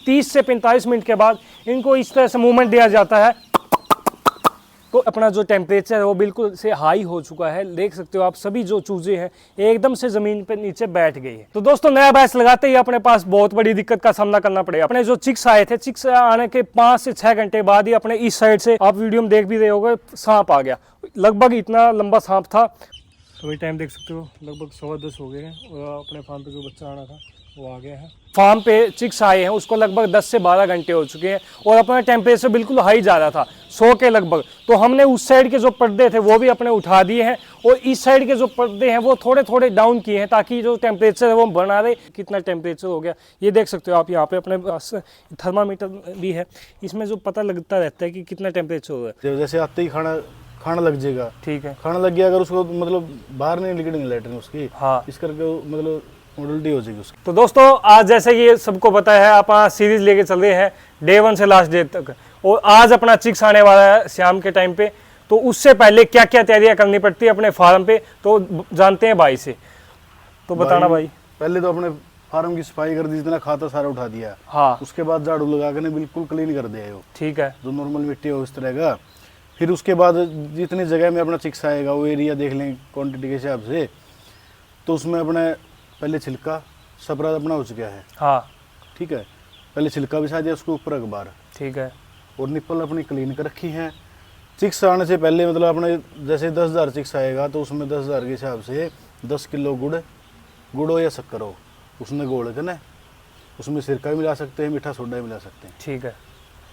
30 से 45 मिनट के बाद इनको इस तरह से मूवमेंट दिया जाता है तो अपना जो टेम्परेचर है वो बिल्कुल से हाई हो चुका है। देख सकते हो आप सभी जो चूजे हैं एकदम से जमीन पे नीचे बैठ गई है। तो दोस्तों नया बैच लगाते ही अपने पास बहुत बड़ी दिक्कत का सामना करना पड़ेगा। अपने जो चिक्स आए थे, चिक्स आने के 5 से 6 घंटे बाद ही अपने इस साइड से आप वीडियो में देख भी रहे होगे सांप आ गया। लगभग इतना लंबा सांप था। सभी टाइम देख सकते हो लगभग 10:15 हो गए हैं और अपने फार्म पे जो बच्चा आना था वो आ गया है। फार्म पे चिक्स आए हैं उसको लगभग 10 से 12 घंटे हो चुके हैं और अपना टेम्परेचर बिल्कुल हाई जा रहा था 100 के लगभग। तो हमने उस साइड के जो पर्दे थे वो भी अपने उठा दिए हैं और इस साइड के जो पर्दे हैं वो थोड़े थोड़े डाउन किए हैं ताकि जो टेम्परेचर है वो बना रहे। कितना टेम्परेचर हो गया ये देख सकते हो आप। यहाँ पे अपने पास थर्मामीटर भी है, इसमें जो पता लगता रहता है कि कितना टेम्परेचर हो रहा है। जैसे आते ही खाना लग जाएगा, ठीक है, खाना लग गया अगर उसको मतलब बाहर नहीं निकलेंगे लेटरिन उसकी, हाँ, इस करके मतलब उल्टी हो जाएगी उसकी। तो दोस्तों आज जैसे कि सबको पता है आप सीरीज लेके चल रहे हैं डे 1 से लास्ट डे तक और आज अपना चिक्स आने वाला है शाम के टाइम पे। तो उससे पहले क्या क्या तैयारियां करनी पड़ती है अपने फार्म पे तो जानते हैं भाई से। तो बताना भाई। पहले तो अपने फार्म की सफाई कर दी, जितना खाता सारा उठा दिया, हाँ, उसके बाद झाड़ू लगा के बिल्कुल क्लीन कर दिया वो, ठीक है, जो नॉर्मल मिट्टी हो उस तरह का। फिर उसके बाद जितनी जगह में अपना चिक्स आएगा वो एरिया देख लें क्वांटिटी के हिसाब से। तो उसमें अपने पहले छिलका सपरा अपना हो चुका है, हाँ, ठीक है, पहले छिलका बिछा दिया उसके ऊपर अखबार, ठीक है, और निप्पल अपनी क्लीन कर रखी है। चिक्स आने से पहले मतलब अपने जैसे 10,000 चिक्स आएगा तो उसमें 10,000 के हिसाब से 10 किलो गुड़ हो या शक्कर हो उसमें घोल के ना उसमें सिरका भी मिला सकते हैं, मीठा सोडा भी मिला सकते हैं, ठीक है।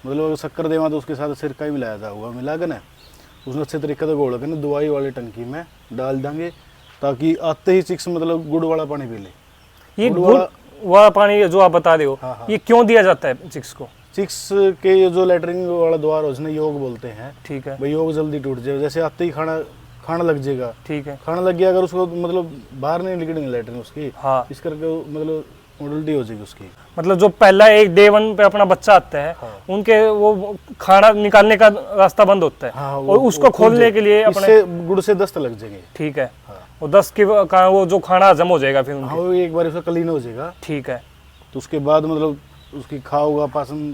मतलब अगर शक्कर देवा तो उसके साथ सिरका ही मिलाया था हुआ मिला के ना उसने अच्छे तरीके से घोल के ना दवाई वाली टंकी में डाल देंगे ताकि आते ही चिक्स मतलब गुड़ वाला पानी पी ले। ये गुड़ वाला पानी जो आप बता रहे हो, हाँ, हाँ। ये क्यों दिया जाता है चिक्स को? चिक्स के जो लेटरिन वाला द्वार हो उसने योग बोलते हैं, ठीक है, भाई योग जल्दी टूट जाए। जैसे आते ही खाना लग जाएगा, ठीक है, खाना लग गया अगर उसको मतलब बाहर नहीं निकलेंगे लेटरिन उसकी, हाँ, इस करके मतलब उल्टी हो जाएगी उसकी। मतलब जो पहला एक डे 1 पे अपना बच्चा आता है, हाँ, उनके वो खाना निकालने का रास्ता बंद होता है, हाँ, और उसको खोलने के लिए अपने इससे गुड़ से दस्त लग जाएंगे, ठीक है, हाँ, और 10 का वो जो खाना हजम हो जाएगा फिर उनके, हाँ, वो एक बार उसका क्लीन हो जाएगा, ठीक है, तो उसके बाद मतलब उसकी खाओगा पाचन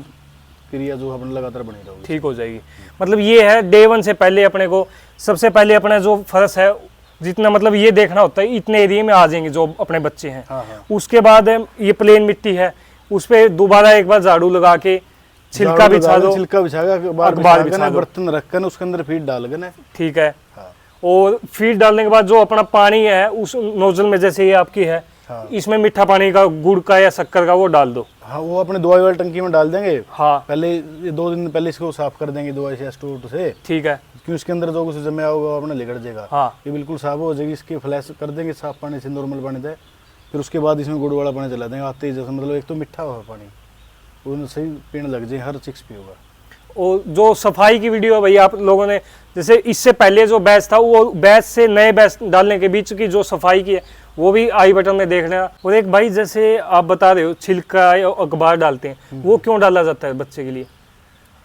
क्रिया जो अपने लगातार बनी रहेगी, ठीक हो जाएगी। मतलब ये है डे 1 से पहले अपने को सबसे पहले अपना जो फर्ज है जितना मतलब ये देखना होता है इतने एरिया में आ जाएंगे जो अपने बच्चे हैं। हाँ, हाँ। उसके बाद ये प्लेन मिट्टी है उस पर दोबारा एक बार झाड़ू लगा के छिलका बिछा दो, छिलका बिछा के अखबार बिछा दो, बर्तन रख कर उसके अंदर फीड डाल के ना, ठीक है, हाँ, और फीड डालने के बाद जो अपना पानी है उस नोजल में जैसे ये आपकी है, हाँ, इसमें मीठा पानी का गुड़ का या शक्कर का वो डाल दो, हाँ, वो अपने दवाई वाली टंकी में डाल देंगे। हाँ, पहले ये 2 दिन पहले इसको साफ कर देंगे दवाई से स्टोर से, ठीक है, क्योंकि इसके अंदर जो कुछ जमा होगा वो अपने निकल जाएगा, हाँ, ये बिल्कुल साफ हो जाएगी। इसकी फ्लैश कर देंगे साफ पानी से, नॉर्मल पानी से, फिर उसके बाद इसमें गुड़ वाला पानी चला देंगे आते ही। जैसे मतलब एक तो मीठा हुआ पानी वो सही पीने लग जाए, हर चिक्स भी होगा। और जो सफाई की वीडियो है भैया आप लोगों ने जैसे इससे पहले जो बैच था वो बैच से नए बैच डालने के बीच की जो सफाई की है वो भी आई बटन में देखना। और एक भाई जैसे आप बता रहे हो छिलका या अखबार डालते हैं, वो क्यों डाला जाता है बच्चे के लिए?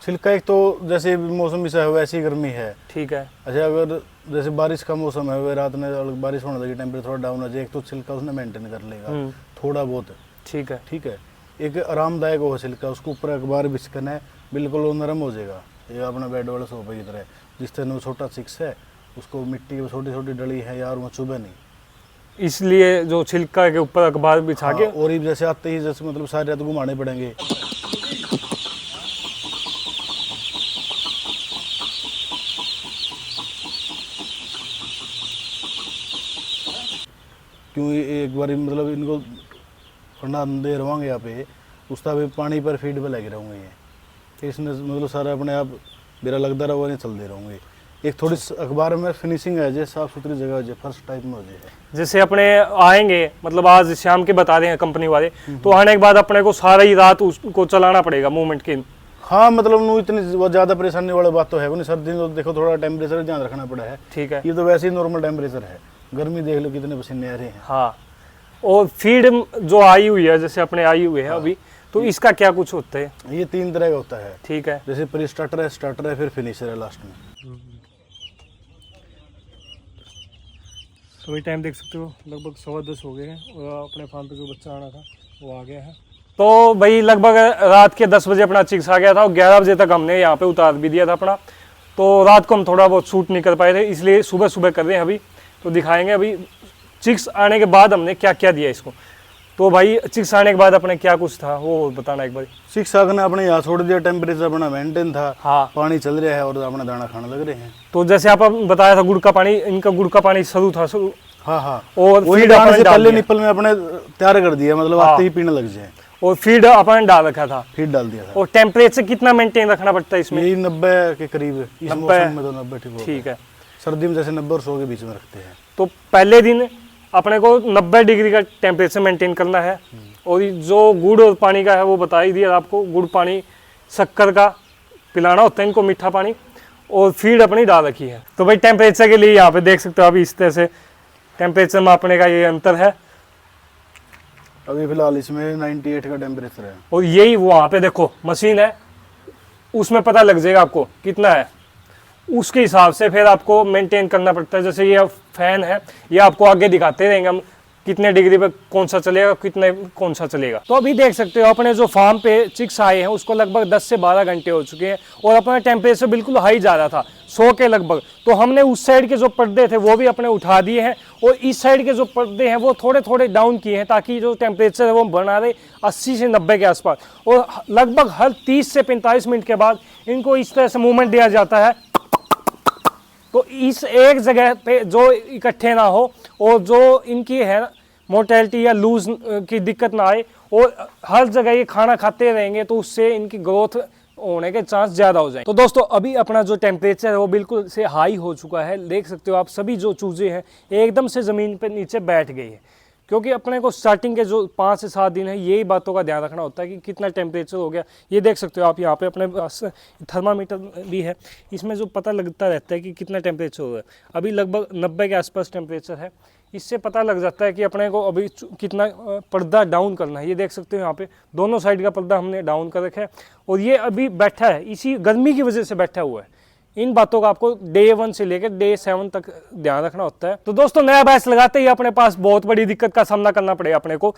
छिलका एक तो जैसे मौसम भी है वैसी गर्मी है, ठीक है, अच्छा अगर जैसे बारिश का मौसम है रात में बारिश होने लगी टेम्परेचर थोड़ा डाउन हो जाए, एक तो छिलका उसने मेंटेन कर लेगा थोड़ा बहुत, ठीक है, ठीक है। एक आरामदायक हो छिलका, उसके ऊपर अखबार बिछकना है बिल्कुल वो नरम हो जाएगा, ये अपना बेड वाला सोफे की तरह। जिस तरह वो छोटा चिक्स है उसको मिट्टी की छोटी छोटी डली है यार वो चुभे नहीं, इसलिए जो छिलका के ऊपर अखबार बिछा के। और ये जैसे आते ही जैसे मतलब सारे रात घुमाने पड़ेंगे, क्यों एक बार मतलब इनको ठंडा दे रहोगे यहाँ पे उसका भी पानी पर फीड पे लगे रहूँगे ये, इसने मतलब सारा अपने आप मेरा लगता रहा वो नहीं चल दे रहूँगे। एक थोड़ी अखबार में फिनिशिंग है जैसे साफ सुथरी जगह हो जाए, फर्स्ट टाइप में हो जाए। जैसे अपने आएंगे मतलब आज शाम के बता देंगे कंपनी वाले, तो आने के बाद अपने को सारा ही रात उसको चलाना पड़ेगा मूवमेंट के। हाँ मतलब नू इतनी ज़्यादा परेशानी वाली बात तो है नहीं, सर्दी में तो देखो थोड़ा टेम्परेचर ध्यान रखना पड़ा है, ठीक है, ये तो वैसे ही नॉर्मल टेम्परेचर है, गर्मी देख लो कितने पसीने आ रहे हैं। हाँ, और फीड जो आई हुई है जैसे अपने आई हुई है अभी, तो इसका क्या कुछ होता है? ये 3 तरह का होता है, ठीक है, जैसे प्री स्टार्टर है फिर फिनिशर है लास्ट में। सभी टाइम देख सकते हो लगभग 10:15 हो गए हैं और अपने फार्म पे जो बच्चा आना था वो आ गया है। तो भाई लगभग रात के 10 बजे अपना चिक्स आ गया था और 11 बजे तक हमने यहाँ पे उतार भी दिया था अपना। तो रात को हम थोड़ा बहुत शूट नहीं कर पाए थे, इसलिए सुबह सुबह कर रहे हैं अभी। तो दिखाएंगे अभी चिक्स आने के बाद हमने क्या क्या दिया इसको। तो भाई चिक्स आने के बाद अपने क्या कुछ था वो बताना एक बार। 6 आग ने अपने यहाँ छोड़ दिया, टेम्परेचर अपना मेंटेन था। हाँ, पानी चल रहा है और अपना दाना खाने लग रहे हैं। तो जैसे आप बताया था गुड़ का पानी, इनका गुड़ का पानी शुरू था शुरू। हाँ हाँ, और वही फीड डालने अपन से डाल पहले दिया। निपल में अपने तैयार कर दिया, मतलब आते ही पीने लग जाए। और फीड अपन डाल रखा था, फीड डाल दिया था। और टेम्परेचर कितना मेंटेन रखना पड़ता है इसमें? यही 90 के करीब, इस 90 मौसम में तो 90 ठीक होता है। ठीक है। सर्दी में जैसे 90 और 100 के बीच में रखते हैं। तो पहले दिन अपने को 90 डिग्री का टेम्परेचर मेंटेन करना है। और ये जो गुड़ और पानी का है वो बता ही दिया आपको, गुड़ पानी शक्कर का पिलाना होता है इनको, मीठा पानी। और फीड अपनी डाल रखी है। तो भाई टेम्परेचर के लिए यहाँ पे देख सकते हो अभी इस तरह से टेम्परेचर मापने का ये अंतर है। अभी फिलहाल इसमें 98 का टेम्परेचर है। और यही वहाँ पे देखो मशीन है, उसमें पता लग जाएगा आपको कितना है, उसके हिसाब से फिर आपको मेंटेन करना पड़ता है। जैसे ये फैन है, ये आपको आगे दिखाते रहेंगे हम कितने डिग्री पे कौन सा चलेगा, कितने कौन सा चलेगा। तो अभी देख सकते हो अपने जो फार्म पे चिक्स आए हैं उसको लगभग 10 से 12 घंटे हो चुके हैं और अपना टेम्परेचर बिल्कुल हाई जा रहा था 100 के लगभग। तो हमने उस साइड के जो पर्दे थे वो भी अपने उठा दिए हैं और इस साइड के जो पर्दे हैं वो थोड़े थोड़े डाउन किए हैं ताकि जो टेम्परेचर है वो बना रहे 80 से 90 के आसपास। और लगभग हर 30 से 45 मिनट के बाद इनको इस तरह से मूवमेंट दिया जाता है, तो इस एक जगह पे जो इकट्ठे ना हो और जो इनकी है मोर्टेलिटी या लूज की दिक्कत ना आए, और हर जगह ये खाना खाते रहेंगे तो उससे इनकी ग्रोथ होने के चांस ज़्यादा हो जाएंगे। तो दोस्तों अभी अपना जो टेम्परेचर है वो बिल्कुल से हाई हो चुका है। देख सकते हो आप सभी जो चूज़े हैं एकदम से ज़मीन पे नीचे बैठ गई है, क्योंकि अपने को स्टार्टिंग के जो 5 से 7 दिन है यही बातों का ध्यान रखना होता है कि कितना टेम्परेचर हो गया। ये देख सकते हो आप यहाँ पे अपने पास थर्मामीटर भी है, इसमें जो पता लगता रहता है कि कितना टेम्परेचर हो रहा है। अभी लगभग 90 के आसपास टेम्परेचर है, इससे पता लग जाता है कि अपने को अभी कितना पर्दा डाउन करना है। ये देख सकते हो यहाँ पे दोनों साइड का पर्दा हमने डाउन कर रखा है और ये अभी बैठा है, इसी गर्मी की वजह से बैठा हुआ है। इन बातों का आपको डे 1 से लेकर डे 7 तक ध्यान रखना होता है। तो दोस्तों नया बैच लगाते ही अपने पास बहुत बड़ी दिक्कत का सामना करना पड़ेगा अपने को।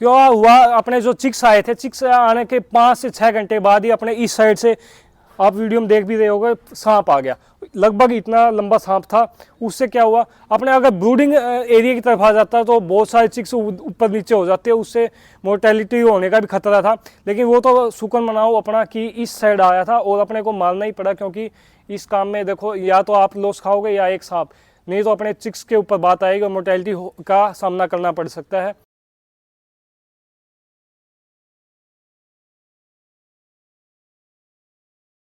क्यों हुआ, अपने जो चिक्स आए थे, चिक्स आने के 5 से 6 घंटे बाद ही अपने इस साइड से आप वीडियो में देख भी रहे होगे सांप आ गया। लगभग इतना लंबा सांप था। उससे क्या हुआ, अपने अगर ब्रूडिंग एरिया की तरफ आ जाता है तो बहुत सारे चिक्स ऊपर नीचे हो जाते हैं, उससे मोर्टेलिटी होने का भी खतरा था। लेकिन वो तो शुक्र मनाओ अपना कि इस साइड आया था और अपने को मारना ही पड़ा, क्योंकि इस काम में देखो या तो आप लॉस खाओगे या एक सांप, नहीं तो अपने चिक्स के ऊपर बात आएगी और मोर्टेलिटी का सामना करना पड़ सकता है।